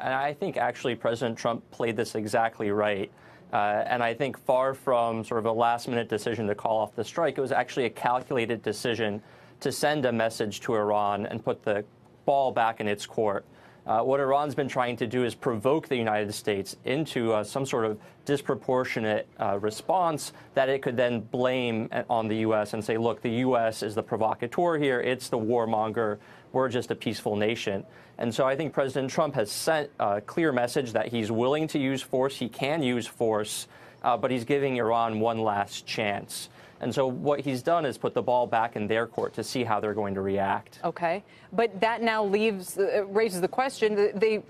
and I think actually President Trump played this exactly right. And I think far from sort of a last-minute decision to call off the strike, it was actually a calculated decision to send a message to Iran and put the ball back in its court. What Iran's been trying to do is provoke the United States into some sort of disproportionate response that it could then blame on the U.S. and say, look, the U.S. is the provocateur here. It's the warmonger. We're just a peaceful nation. And so I think President Trump has sent a clear message that he's willing to use force. He can use force, but he's giving Iran one last chance. And so what he's done is put the ball back in their court to see how they're going to react. Okay. But that now raises the question.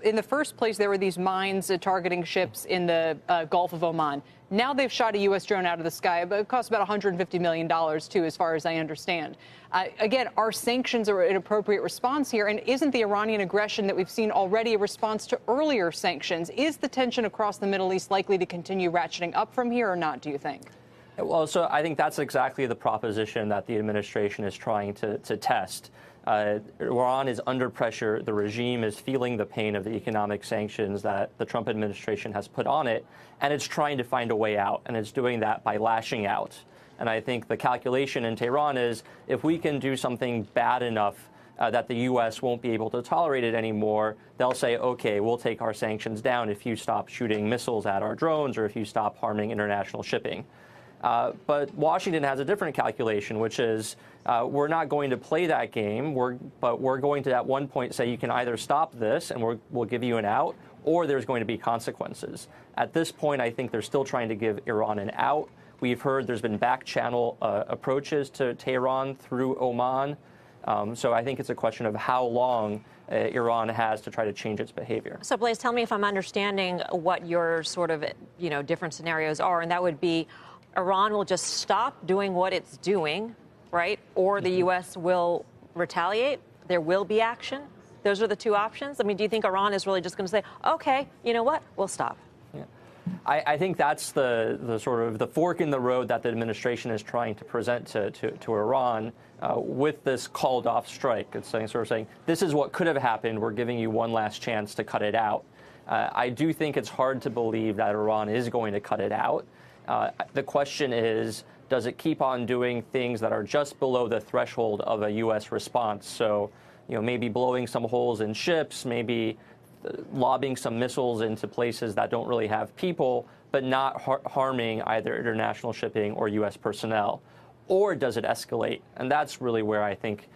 In the first place, there were these mines targeting ships in the Gulf of Oman. Now they've shot a U.S. drone out of the sky, but it costs about $150 million, too, as far as I understand. Again, are sanctions an appropriate response here? And isn't the Iranian aggression that we've seen already a response to earlier sanctions? Is the tension across the Middle East likely to continue ratcheting up from here or not, do you think? Well, so I think that's exactly the proposition that the administration is trying to test. Iran is under pressure. The regime is feeling the pain of the economic sanctions that the Trump administration has put on it, and it's trying to find a way out, and it's doing that by lashing out. And I think the calculation in Tehran is if we can do something bad enough that the U.S. won't be able to tolerate it anymore, they'll say, OK, we'll take our sanctions down if you stop shooting missiles at our drones or if you stop harming international shipping. But Washington has a different calculation, which is we're not going to play that game, but we're going to at one point say you can either stop this and we'll give you an out, or there's going to be consequences. At this point, I think they're still trying to give Iran an out. We've heard there's been back-channel approaches to Tehran through Oman. So I think it's a question of how long Iran has to try to change its behavior. So, Blaise, tell me if I'm understanding what your sort of, different scenarios are, and that would be Iran will just stop doing what it's doing, right? Or the U.S. will retaliate. There will be action. Those are the two options. I mean, do you think Iran is really just going to say, OK, you know what, we'll stop? Yeah. I think that's the sort of the fork in the road that the administration is trying to present to Iran with this called off strike. It's sort of saying, this is what could have happened. We're giving you one last chance to cut it out. I do think it's hard to believe that Iran is going to cut it out. The question is, does it keep on doing things that are just below the threshold of a U.S. response? So, maybe blowing some holes in ships, maybe lobbing some missiles into places that don't really have people, but not harming either international shipping or U.S. personnel? Or does it escalate? And that's really where I think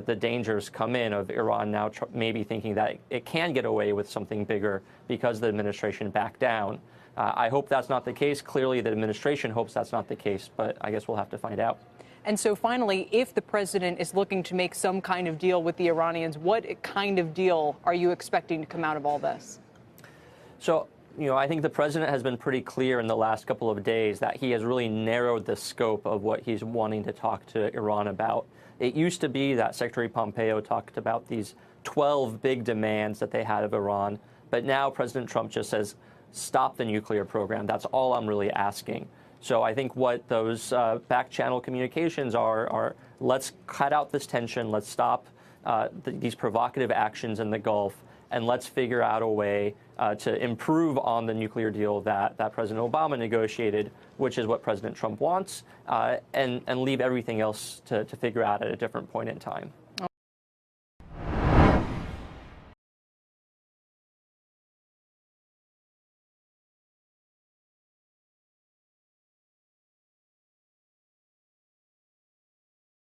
the dangers come in of Iran now maybe thinking that it can get away with something bigger because the administration backed down. I hope that's not the case. Clearly, the administration hopes that's not the case, but I guess we'll have to find out. And so finally, if the president is looking to make some kind of deal with the Iranians, what kind of deal are you expecting to come out of all this? So, I think the president has been pretty clear in the last couple of days that he has really narrowed the scope of what he's wanting to talk to Iran about. It used to be that Secretary Pompeo talked about these 12 big demands that they had of Iran, but now President Trump just says, stop the nuclear program. That's all I'm really asking. So I think what those back-channel communications are let's cut out this tension, let's stop these provocative actions in the Gulf, and let's figure out a way to improve on the nuclear deal that President Obama negotiated, which is what President Trump wants, and leave everything else to figure out at a different point in time.